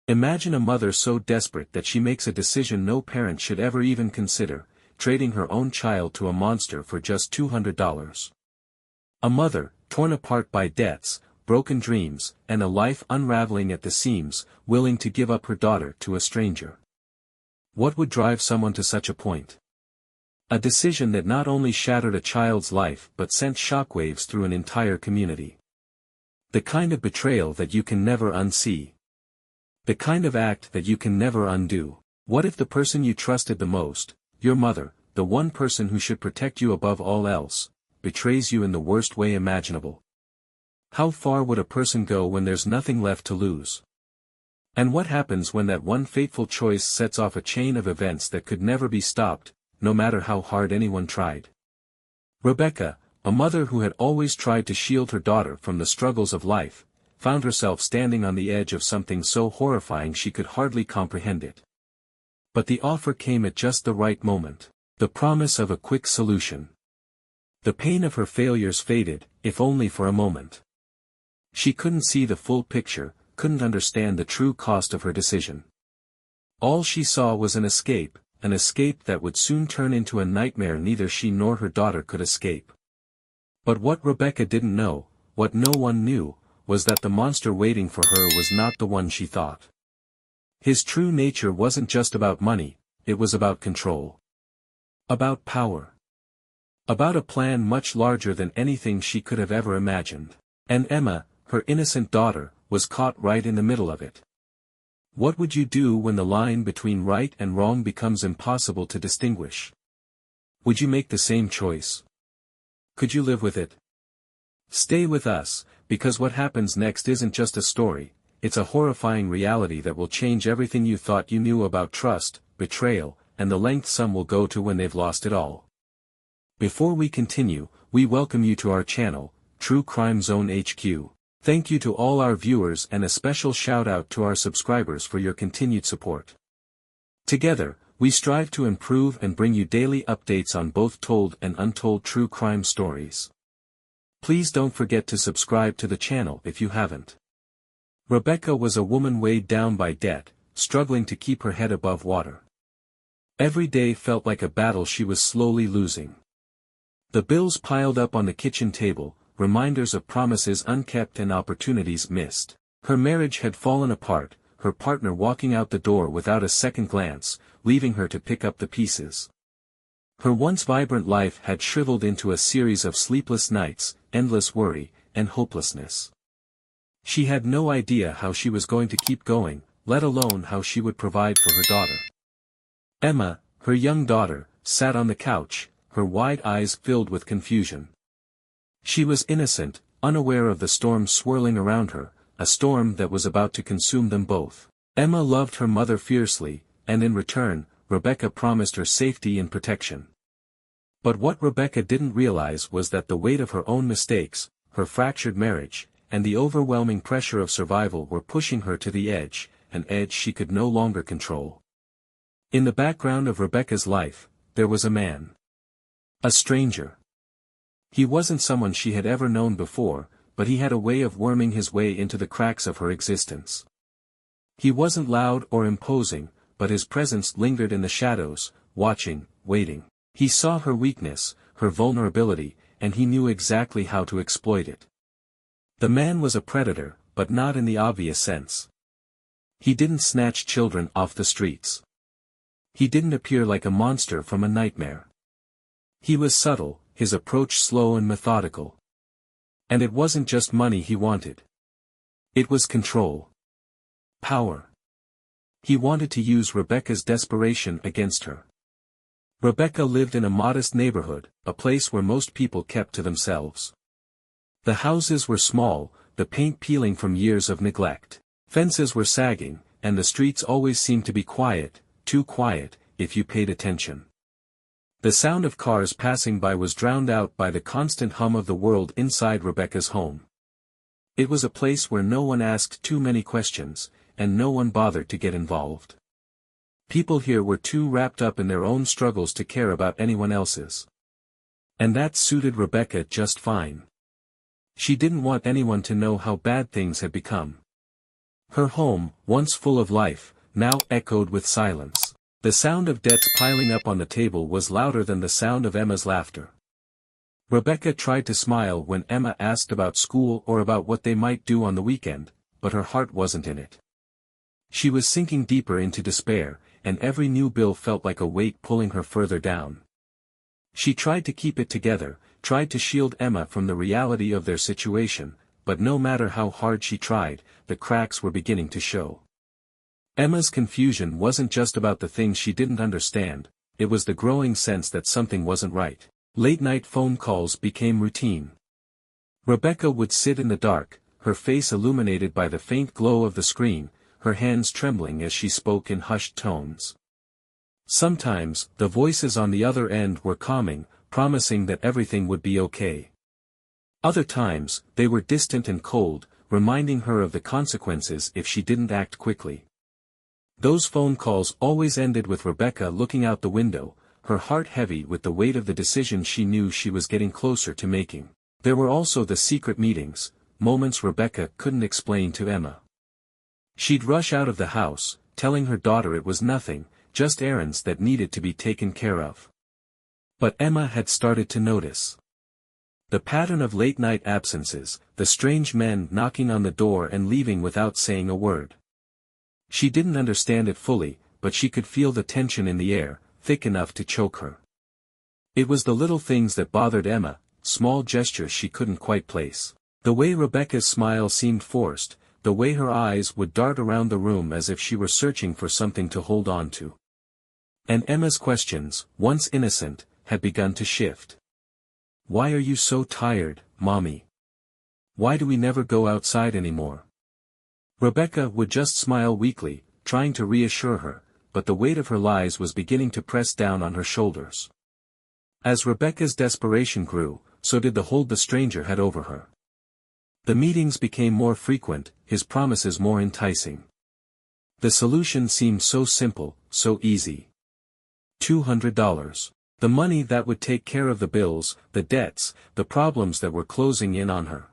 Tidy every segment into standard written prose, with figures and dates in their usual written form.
Imagine a mother so desperate that she makes a decision no parent should ever even consider, trading her own child to a monster for just $200. A mother, torn apart by debts, broken dreams, and a life unraveling at the seams, willing to give up her daughter to a stranger. What would drive someone to such a point? A decision that not only shattered a child's life but sent shockwaves through an entire community. The kind of betrayal that you can never unsee. The kind of act that you can never undo. What if the person you trusted the most, your mother, the one person who should protect you above all else, betrays you in the worst way imaginable? How far would a person go when there's nothing left to lose? And what happens when that one fateful choice sets off a chain of events that could never be stopped, no matter how hard anyone tried? Rebecca, a mother who had always tried to shield her daughter from the struggles of life, found herself standing on the edge of something so horrifying she could hardly comprehend it. But the offer came at just the right moment. The promise of a quick solution. The pain of her failures faded, if only for a moment. She couldn't see the full picture, couldn't understand the true cost of her decision. All she saw was an escape that would soon turn into a nightmare neither she nor her daughter could escape. But what Rebecca didn't know, what no one knew, was that the monster waiting for her was not the one she thought. His true nature wasn't just about money, it was about control. About power. About a plan much larger than anything she could have ever imagined. And Emma, her innocent daughter, was caught right in the middle of it. What would you do when the line between right and wrong becomes impossible to distinguish? Would you make the same choice? Could you live with it? Stay with us, because what happens next isn't just a story, it's a horrifying reality that will change everything you thought you knew about trust, betrayal, and the length some will go to when they've lost it all. Before we continue, we welcome you to our channel, True Crime Zone HQ. Thank you to all our viewers and a special shout out to our subscribers for your continued support. Together, we strive to improve and bring you daily updates on both told and untold true crime stories. Please don't forget to subscribe to the channel if you haven't. Rebecca was a woman weighed down by debt, struggling to keep her head above water. Every day felt like a battle she was slowly losing. The bills piled up on the kitchen table, reminders of promises unkept and opportunities missed. Her marriage had fallen apart, her partner walking out the door without a second glance, leaving her to pick up the pieces. Her once vibrant life had shriveled into a series of sleepless nights, endless worry, and hopelessness. She had no idea how she was going to keep going, let alone how she would provide for her daughter. Emma, her young daughter, sat on the couch, her wide eyes filled with confusion. She was innocent, unaware of the storm swirling around her, a storm that was about to consume them both. Emma loved her mother fiercely, and in return, Rebecca promised her safety and protection. But what Rebecca didn't realize was that the weight of her own mistakes, her fractured marriage, and the overwhelming pressure of survival were pushing her to the edge, an edge she could no longer control. In the background of Rebecca's life, there was a man. A stranger. He wasn't someone she had ever known before, but he had a way of worming his way into the cracks of her existence. He wasn't loud or imposing, but his presence lingered in the shadows, watching, waiting. He saw her weakness, her vulnerability, and he knew exactly how to exploit it. The man was a predator, but not in the obvious sense. He didn't snatch children off the streets. He didn't appear like a monster from a nightmare. He was subtle, his approach slow and methodical. And it wasn't just money he wanted. It was control. Power. He wanted to use Rebecca's desperation against her. Rebecca lived in a modest neighborhood, a place where most people kept to themselves. The houses were small, the paint peeling from years of neglect. Fences were sagging, and the streets always seemed to be quiet, too quiet, if you paid attention. The sound of cars passing by was drowned out by the constant hum of the world inside Rebecca's home. It was a place where no one asked too many questions, and no one bothered to get involved. People here were too wrapped up in their own struggles to care about anyone else's. And that suited Rebecca just fine. She didn't want anyone to know how bad things had become. Her home, once full of life, now echoed with silence. The sound of debts piling up on the table was louder than the sound of Emma's laughter. Rebecca tried to smile when Emma asked about school or about what they might do on the weekend, but her heart wasn't in it. She was sinking deeper into despair, and every new bill felt like a weight pulling her further down. She tried to keep it together, tried to shield Emma from the reality of their situation, but no matter how hard she tried, the cracks were beginning to show. Emma's confusion wasn't just about the things she didn't understand, it was the growing sense that something wasn't right. Late-night phone calls became routine. Rebecca would sit in the dark, her face illuminated by the faint glow of the screen, her hands trembling as she spoke in hushed tones. Sometimes, the voices on the other end were calming, promising that everything would be okay. Other times, they were distant and cold, reminding her of the consequences if she didn't act quickly. Those phone calls always ended with Rebecca looking out the window, her heart heavy with the weight of the decision she knew she was getting closer to making. There were also the secret meetings, moments Rebecca couldn't explain to Emma. She'd rush out of the house, telling her daughter it was nothing, just errands that needed to be taken care of. But Emma had started to notice the pattern of late-night absences, the strange men knocking on the door and leaving without saying a word. She didn't understand it fully, but she could feel the tension in the air, thick enough to choke her. It was the little things that bothered Emma, small gestures she couldn't quite place. The way Rebecca's smile seemed forced, the way her eyes would dart around the room as if she were searching for something to hold on to. And Emma's questions, once innocent, had begun to shift. "Why are you so tired, Mommy? Why do we never go outside anymore?" Rebecca would just smile weakly, trying to reassure her, but the weight of her lies was beginning to press down on her shoulders. As Rebecca's desperation grew, so did the hold the stranger had over her. The meetings became more frequent, his promises more enticing. The solution seemed so simple, so easy. $200. The money that would take care of the bills, the debts, the problems that were closing in on her.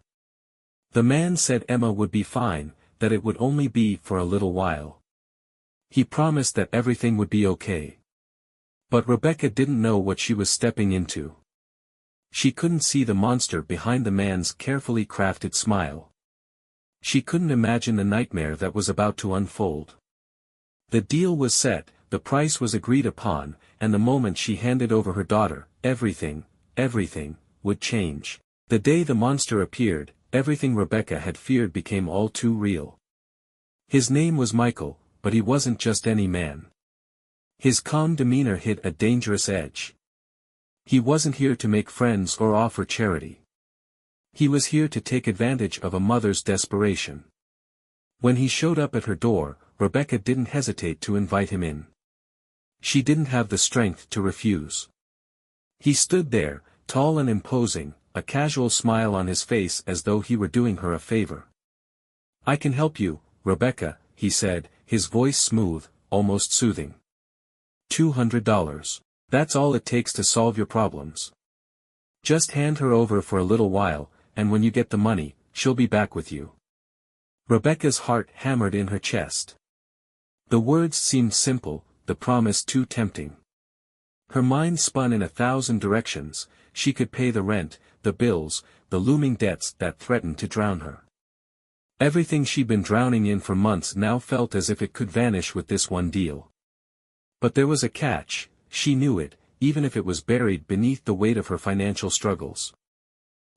The man said Emma would be fine, that it would only be for a little while. He promised that everything would be okay. But Rebecca didn't know what she was stepping into. She couldn't see the monster behind the man's carefully crafted smile. She couldn't imagine the nightmare that was about to unfold. The deal was set, the price was agreed upon, and the moment she handed over her daughter, everything, would change. The day the monster appeared, everything Rebecca had feared became all too real. His name was Michael, but he wasn't just any man. His calm demeanor hid a dangerous edge. He wasn't here to make friends or offer charity. He was here to take advantage of a mother's desperation. When he showed up at her door, Rebecca didn't hesitate to invite him in. She didn't have the strength to refuse. He stood there, tall and imposing, a casual smile on his face as though he were doing her a favor. "I can help you, Rebecca," he said, his voice smooth, almost soothing. $200. That's all it takes to solve your problems. Just hand her over for a little while, and when you get the money, she'll be back with you. Rebecca's heart hammered in her chest. The words seemed simple, the promise too tempting. Her mind spun in 1,000 directions. She could pay the rent, the bills, the looming debts that threatened to drown her. Everything she'd been drowning in for months now felt as if it could vanish with this one deal. But there was a catch, she knew it, even if it was buried beneath the weight of her financial struggles.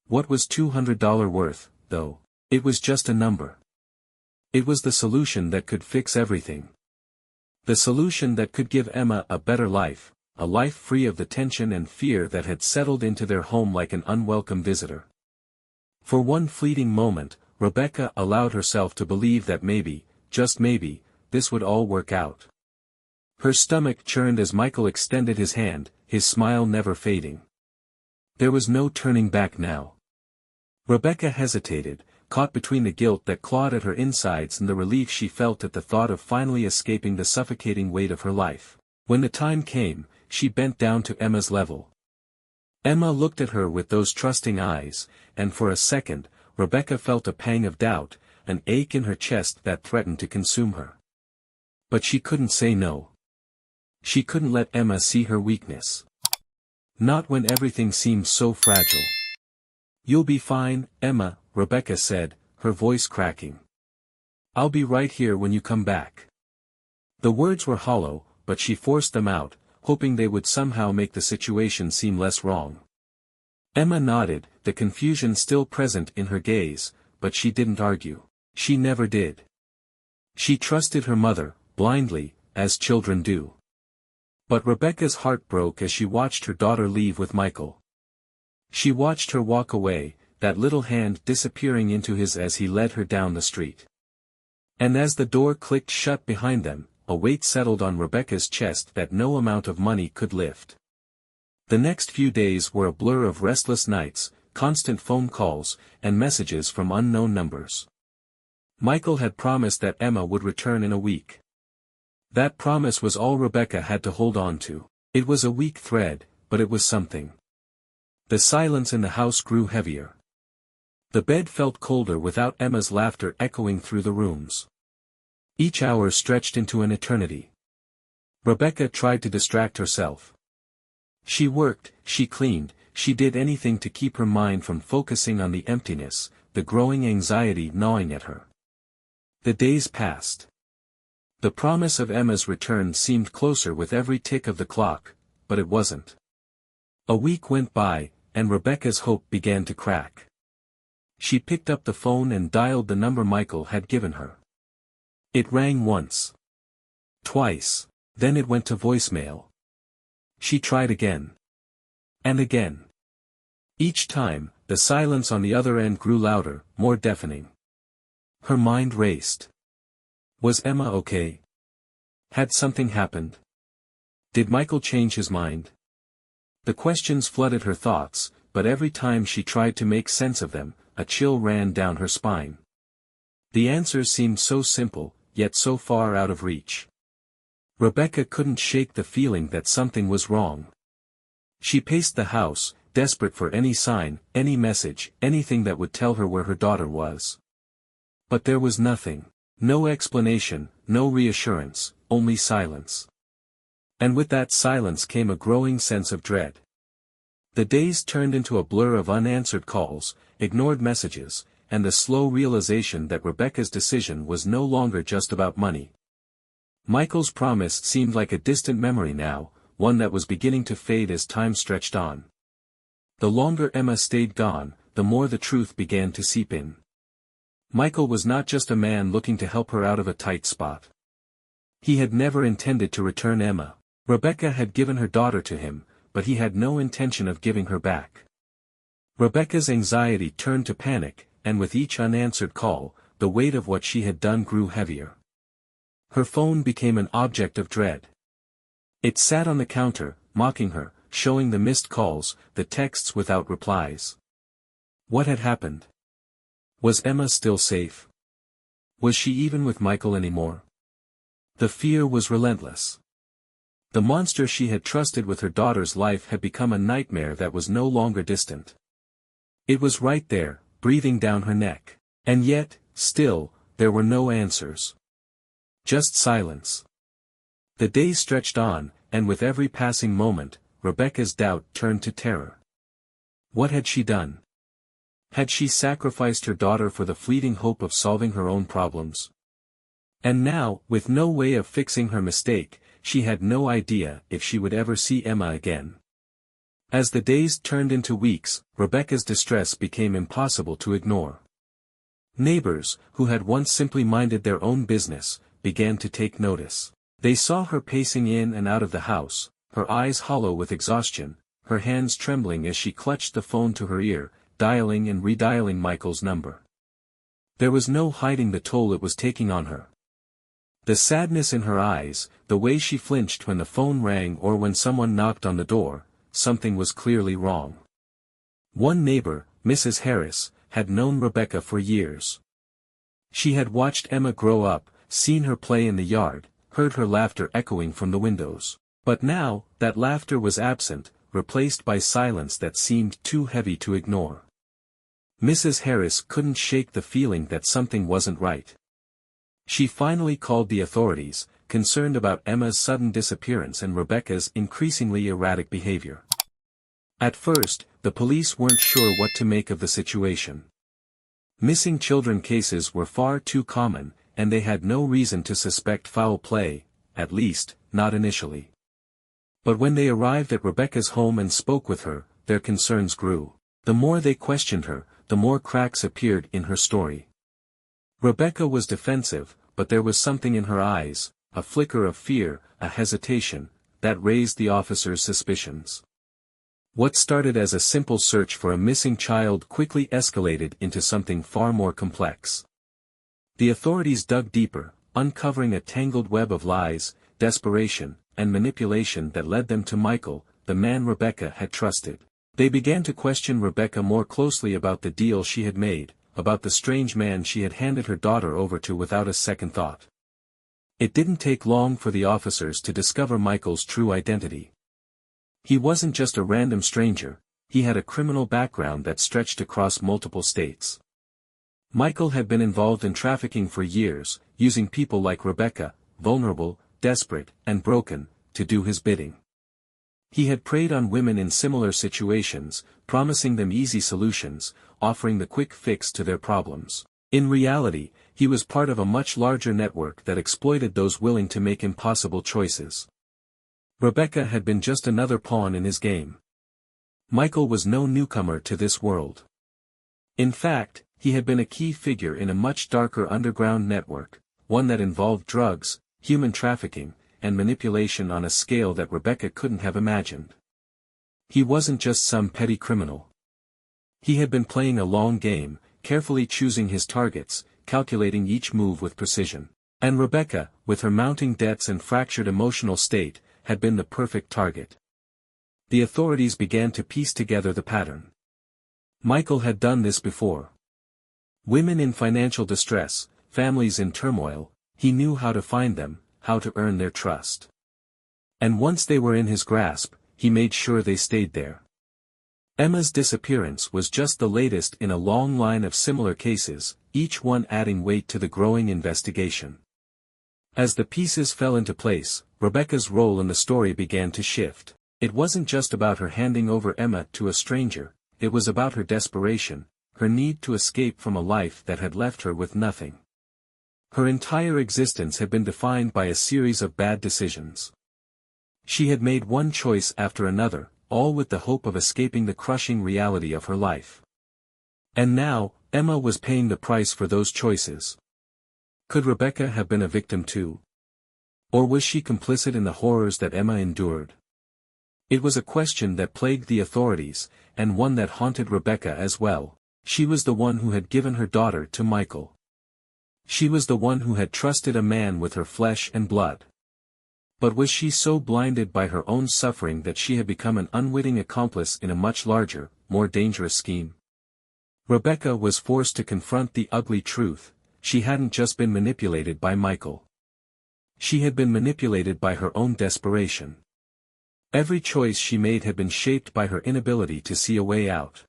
What was $200 worth, though? It was just a number. It was the solution that could fix everything. The solution that could give Emma a better life, a life free of the tension and fear that had settled into their home like an unwelcome visitor. For one fleeting moment, Rebecca allowed herself to believe that maybe, just maybe, this would all work out. Her stomach churned as Michael extended his hand, his smile never fading. There was no turning back now. Rebecca hesitated, caught between the guilt that clawed at her insides and the relief she felt at the thought of finally escaping the suffocating weight of her life. When the time came, she bent down to Emma's level. Emma looked at her with those trusting eyes, and for a second, Rebecca felt a pang of doubt, an ache in her chest that threatened to consume her. But she couldn't say no. She couldn't let Emma see her weakness. Not when everything seemed so fragile. "You'll be fine, Emma," Rebecca said, her voice cracking. "I'll be right here when you come back." The words were hollow, but she forced them out, hoping they would somehow make the situation seem less wrong. Emma nodded, the confusion still present in her gaze, but she didn't argue. She never did. She trusted her mother, blindly, as children do. But Rebecca's heart broke as she watched her daughter leave with Michael. She watched her walk away, that little hand disappearing into his as he led her down the street. And as the door clicked shut behind them, a weight settled on Rebecca's chest that no amount of money could lift. The next few days were a blur of restless nights, constant phone calls, and messages from unknown numbers. Michael had promised that Emma would return in a week. That promise was all Rebecca had to hold on to. It was a weak thread, but it was something. The silence in the house grew heavier. The bed felt colder without Emma's laughter echoing through the rooms. Each hour stretched into an eternity. Rebecca tried to distract herself. She worked, she cleaned, she did anything to keep her mind from focusing on the emptiness, the growing anxiety gnawing at her. The days passed. The promise of Emma's return seemed closer with every tick of the clock, but it wasn't. A week went by, and Rebecca's hope began to crack. She picked up the phone and dialed the number Michael had given her. It rang once. Twice, then it went to voicemail. She tried again. And again. Each time, the silence on the other end grew louder, more deafening. Her mind raced. Was Emma okay? Had something happened? Did Michael change his mind? The questions flooded her thoughts, but every time she tried to make sense of them, a chill ran down her spine. The answers seemed so simple, yet so far out of reach. Rebecca couldn't shake the feeling that something was wrong. She paced the house, desperate for any sign, any message, anything that would tell her where her daughter was. But there was nothing. No explanation, no reassurance, only silence. And with that silence came a growing sense of dread. The days turned into a blur of unanswered calls, ignored messages, and the slow realization that Rebecca's decision was no longer just about money. Michael's promise seemed like a distant memory now, one that was beginning to fade as time stretched on. The longer Emma stayed gone, the more the truth began to seep in. Michael was not just a man looking to help her out of a tight spot. He had never intended to return Emma. Rebecca had given her daughter to him, but he had no intention of giving her back. Rebecca's anxiety turned to panic, and with each unanswered call, the weight of what she had done grew heavier. Her phone became an object of dread. It sat on the counter, mocking her, showing the missed calls, the texts without replies. What had happened? Was Emma still safe? Was she even with Michael anymore? The fear was relentless. The monster she had trusted with her daughter's life had become a nightmare that was no longer distant. It was right there, breathing down her neck. And yet, still, there were no answers. Just silence. The days stretched on, and with every passing moment, Rebecca's doubt turned to terror. What had she done? Had she sacrificed her daughter for the fleeting hope of solving her own problems? And now, with no way of fixing her mistake, she had no idea if she would ever see Emma again. As the days turned into weeks, Rebecca's distress became impossible to ignore. Neighbors, who had once simply minded their own business, began to take notice. They saw her pacing in and out of the house, her eyes hollow with exhaustion, her hands trembling as she clutched the phone to her ear, dialing and redialing Michael's number. There was no hiding the toll it was taking on her. The sadness in her eyes, the way she flinched when the phone rang or when someone knocked on the door, something was clearly wrong. One neighbor, Mrs. Harris, had known Rebecca for years. She had watched Emma grow up, seen her play in the yard, heard her laughter echoing from the windows. But now, that laughter was absent, replaced by silence that seemed too heavy to ignore. Mrs. Harris couldn't shake the feeling that something wasn't right. She finally called the authorities, concerned about Emma's sudden disappearance and Rebecca's increasingly erratic behavior. At first, the police weren't sure what to make of the situation. Missing children cases were far too common, and they had no reason to suspect foul play, at least, not initially. But when they arrived at Rebecca's home and spoke with her, their concerns grew. The more they questioned her, the more cracks appeared in her story. Rebecca was defensive, but there was something in her eyes, a flicker of fear, a hesitation, that raised the officers' suspicions. What started as a simple search for a missing child quickly escalated into something far more complex. The authorities dug deeper, uncovering a tangled web of lies, desperation, and manipulation that led them to Michael, the man Rebecca had trusted. They began to question Rebecca more closely about the deal she had made, about the strange man she had handed her daughter over to without a second thought. It didn't take long for the officers to discover Michael's true identity. He wasn't just a random stranger, he had a criminal background that stretched across multiple states. Michael had been involved in trafficking for years, using people like Rebecca, vulnerable, desperate, and broken, to do his bidding. He had preyed on women in similar situations, promising them easy solutions, offering the quick fix to their problems. In reality, he was part of a much larger network that exploited those willing to make impossible choices. Rebecca had been just another pawn in his game. Michael was no newcomer to this world. In fact, he had been a key figure in a much darker underground network, one that involved drugs, human trafficking, and manipulation on a scale that Rebecca couldn't have imagined. He wasn't just some petty criminal. He had been playing a long game, carefully choosing his targets, calculating each move with precision. And Rebecca, with her mounting debts and fractured emotional state, had been the perfect target. The authorities began to piece together the pattern. Michael had done this before. Women in financial distress, families in turmoil, he knew how to find them, how to earn their trust. And once they were in his grasp, he made sure they stayed there. Emma's disappearance was just the latest in a long line of similar cases, each one adding weight to the growing investigation. As the pieces fell into place, Rebecca's role in the story began to shift. It wasn't just about her handing over Emma to a stranger, it was about her desperation, her need to escape from a life that had left her with nothing. Her entire existence had been defined by a series of bad decisions. She had made one choice after another, all with the hope of escaping the crushing reality of her life. And now, Emma was paying the price for those choices. Could Rebecca have been a victim too? Or was she complicit in the horrors that Emma endured? It was a question that plagued the authorities, and one that haunted Rebecca as well. She was the one who had given her daughter to Michael. She was the one who had trusted a man with her flesh and blood. But was she so blinded by her own suffering that she had become an unwitting accomplice in a much larger, more dangerous scheme? Rebecca was forced to confront the ugly truth: she hadn't just been manipulated by Michael. She had been manipulated by her own desperation. Every choice she made had been shaped by her inability to see a way out.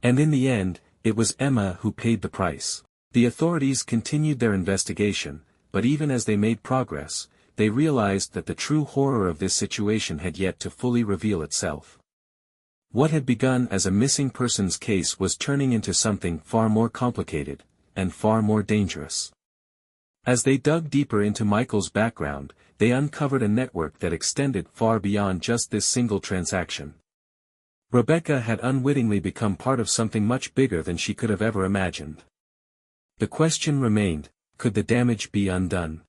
And in the end, it was Emma who paid the price. The authorities continued their investigation, but even as they made progress, they realized that the true horror of this situation had yet to fully reveal itself. What had begun as a missing persons case was turning into something far more complicated, and far more dangerous. As they dug deeper into Michael's background, they uncovered a network that extended far beyond just this single transaction. Rebecca had unwittingly become part of something much bigger than she could have ever imagined. The question remained, could the damage be undone?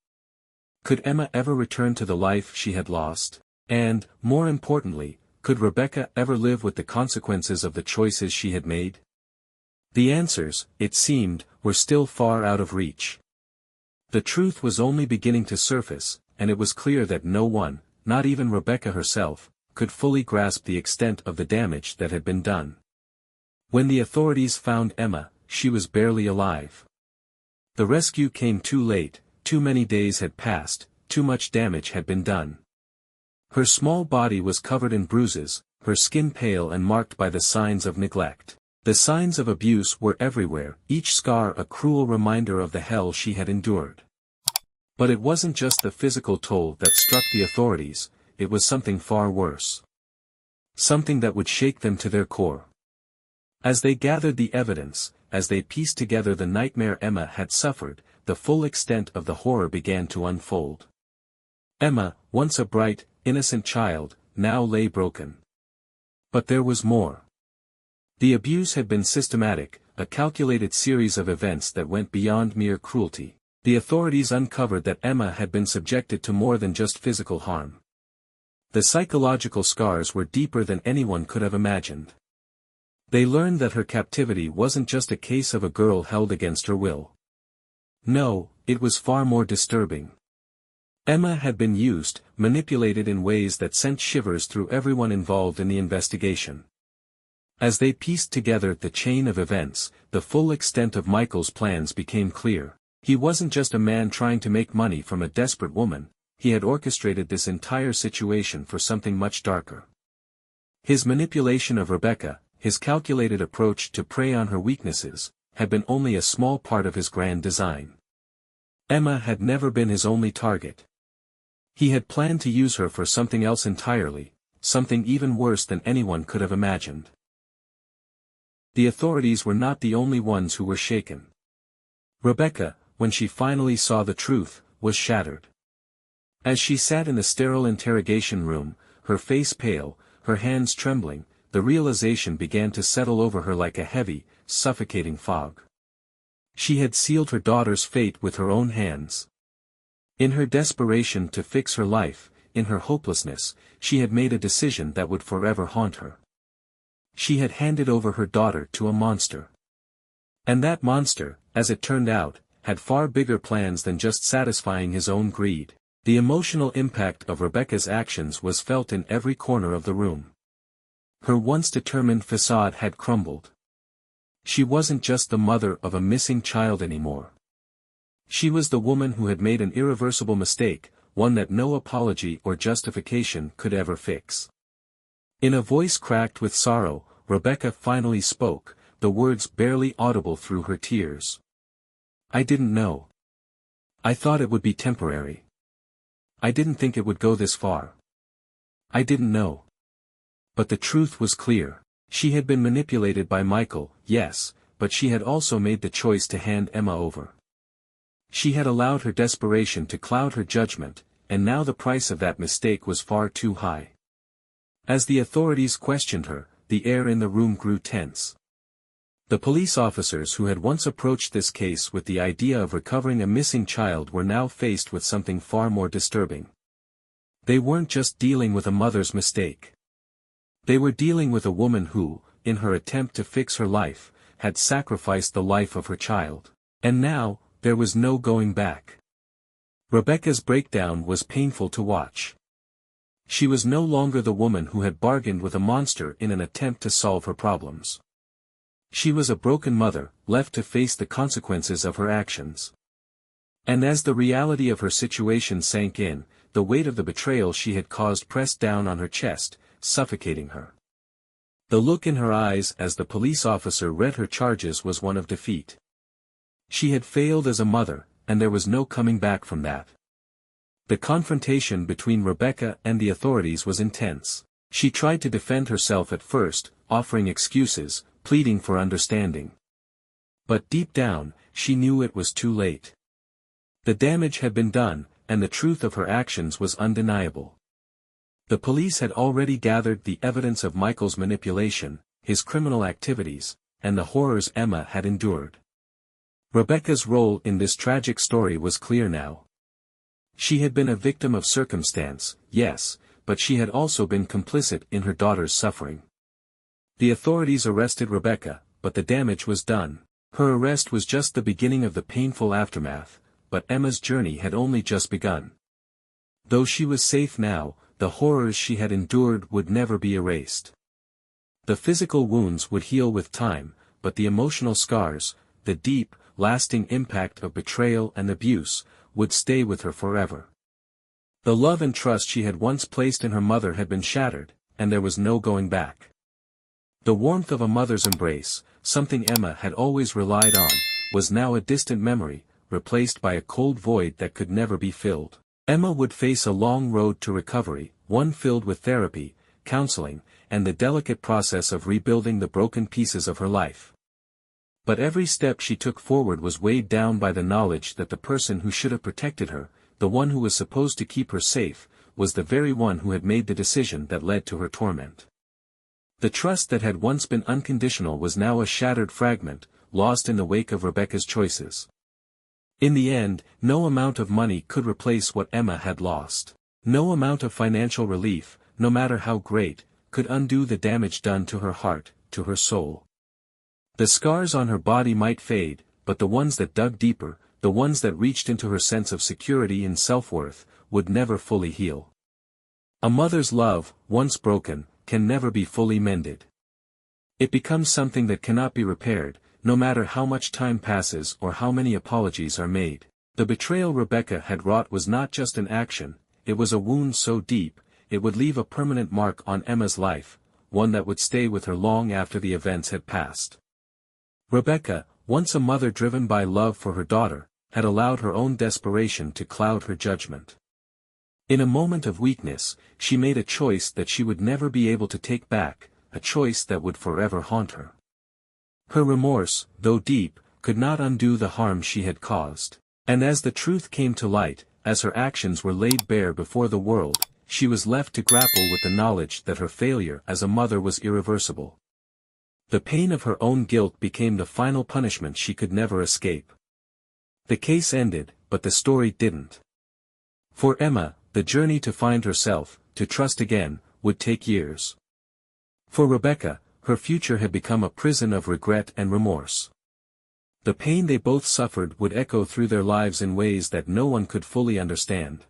Could Emma ever return to the life she had lost? And, more importantly, could Rebecca ever live with the consequences of the choices she had made? The answers, it seemed, were still far out of reach. The truth was only beginning to surface, and it was clear that no one, not even Rebecca herself, could fully grasp the extent of the damage that had been done. When the authorities found Emma, she was barely alive. The rescue came too late, too many days had passed, too much damage had been done. Her small body was covered in bruises, her skin pale and marked by the signs of neglect. The signs of abuse were everywhere, each scar a cruel reminder of the hell she had endured. But it wasn't just the physical toll that struck the authorities, it was something far worse. Something that would shake them to their core. As they gathered the evidence, as they pieced together the nightmare Emma had suffered, the full extent of the horror began to unfold. Emma, once a bright, innocent child, now lay broken. But there was more. The abuse had been systematic, a calculated series of events that went beyond mere cruelty. The authorities uncovered that Emma had been subjected to more than just physical harm. The psychological scars were deeper than anyone could have imagined. They learned that her captivity wasn't just a case of a girl held against her will. No, it was far more disturbing. Emma had been used, manipulated in ways that sent shivers through everyone involved in the investigation. As they pieced together the chain of events, the full extent of Michael's plans became clear. He wasn't just a man trying to make money from a desperate woman, he had orchestrated this entire situation for something much darker. His manipulation of Rebecca, his calculated approach to prey on her weaknesses, had been only a small part of his grand design. Emma had never been his only target. He had planned to use her for something else entirely, something even worse than anyone could have imagined. The authorities were not the only ones who were shaken. Rebecca, when she finally saw the truth, was shattered. As she sat in the sterile interrogation room, her face pale, her hands trembling, the realization began to settle over her like a heavy, suffocating fog. She had sealed her daughter's fate with her own hands. In her desperation to fix her life, in her hopelessness, she had made a decision that would forever haunt her. She had handed over her daughter to a monster. And that monster, as it turned out, had far bigger plans than just satisfying his own greed. The emotional impact of Rebecca's actions was felt in every corner of the room. Her once determined facade had crumbled. She wasn't just the mother of a missing child anymore. She was the woman who had made an irreversible mistake, one that no apology or justification could ever fix. In a voice cracked with sorrow, Rebecca finally spoke, the words barely audible through her tears. "I didn't know. I thought it would be temporary. I didn't think it would go this far. I didn't know." But the truth was clear. She had been manipulated by Michael, yes, but she had also made the choice to hand Emma over. She had allowed her desperation to cloud her judgment, and now the price of that mistake was far too high. As the authorities questioned her, the air in the room grew tense. The police officers who had once approached this case with the idea of recovering a missing child were now faced with something far more disturbing. They weren't just dealing with a mother's mistake. They were dealing with a woman who, in her attempt to fix her life, had sacrificed the life of her child. And now, there was no going back. Rebecca's breakdown was painful to watch. She was no longer the woman who had bargained with a monster in an attempt to solve her problems. She was a broken mother, left to face the consequences of her actions. And as the reality of her situation sank in, the weight of the betrayal she had caused pressed down on her chest, suffocating her. The look in her eyes as the police officer read her charges was one of defeat. She had failed as a mother, and there was no coming back from that. The confrontation between Rebecca and the authorities was intense. She tried to defend herself at first, offering excuses, pleading for understanding. But deep down, she knew it was too late. The damage had been done, and the truth of her actions was undeniable. The police had already gathered the evidence of Michael's manipulation, his criminal activities, and the horrors Emma had endured. Rebecca's role in this tragic story was clear now. She had been a victim of circumstance, yes, but she had also been complicit in her daughter's suffering. The authorities arrested Rebecca, but the damage was done. Her arrest was just the beginning of the painful aftermath, but Emma's journey had only just begun. Though she was safe now, the horrors she had endured would never be erased. The physical wounds would heal with time, but the emotional scars, the deep, lasting impact of betrayal and abuse, would stay with her forever. The love and trust she had once placed in her mother had been shattered, and there was no going back. The warmth of a mother's embrace, something Emma had always relied on, was now a distant memory, replaced by a cold void that could never be filled. Emma would face a long road to recovery, one filled with therapy, counseling, and the delicate process of rebuilding the broken pieces of her life. But every step she took forward was weighed down by the knowledge that the person who should have protected her, the one who was supposed to keep her safe, was the very one who had made the decision that led to her torment. The trust that had once been unconditional was now a shattered fragment, lost in the wake of Rebecca's choices. In the end, no amount of money could replace what Emma had lost. No amount of financial relief, no matter how great, could undo the damage done to her heart, to her soul. The scars on her body might fade, but the ones that dug deeper, the ones that reached into her sense of security and self-worth, would never fully heal. A mother's love, once broken, can never be fully mended. It becomes something that cannot be repaired, no matter how much time passes or how many apologies are made. The betrayal Rebecca had wrought was not just an action, it was a wound so deep, it would leave a permanent mark on Emma's life, one that would stay with her long after the events had passed. Rebecca, once a mother driven by love for her daughter, had allowed her own desperation to cloud her judgment. In a moment of weakness, she made a choice that she would never be able to take back, a choice that would forever haunt her. Her remorse, though deep, could not undo the harm she had caused. And as the truth came to light, as her actions were laid bare before the world, she was left to grapple with the knowledge that her failure as a mother was irreversible. The pain of her own guilt became the final punishment she could never escape. The case ended, but the story didn't. For Emma, the journey to find herself, to trust again, would take years. For Rebecca, her future had become a prison of regret and remorse. The pain they both suffered would echo through their lives in ways that no one could fully understand.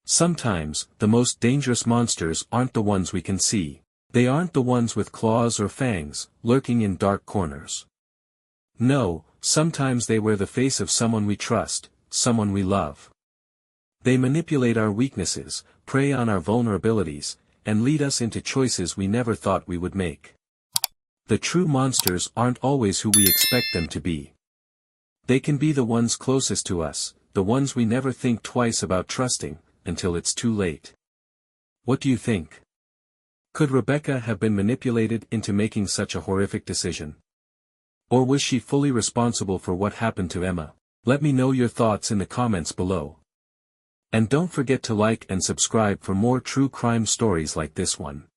Sometimes, the most dangerous monsters aren't the ones we can see. They aren't the ones with claws or fangs, lurking in dark corners. No, sometimes they wear the face of someone we trust, someone we love. They manipulate our weaknesses, prey on our vulnerabilities, and lead us into choices we never thought we would make. The true monsters aren't always who we expect them to be. They can be the ones closest to us, the ones we never think twice about trusting, until it's too late. What do you think? Could Rebecca have been manipulated into making such a horrific decision? Or was she fully responsible for what happened to Emma? Let me know your thoughts in the comments below. And don't forget to like and subscribe for more true crime stories like this one.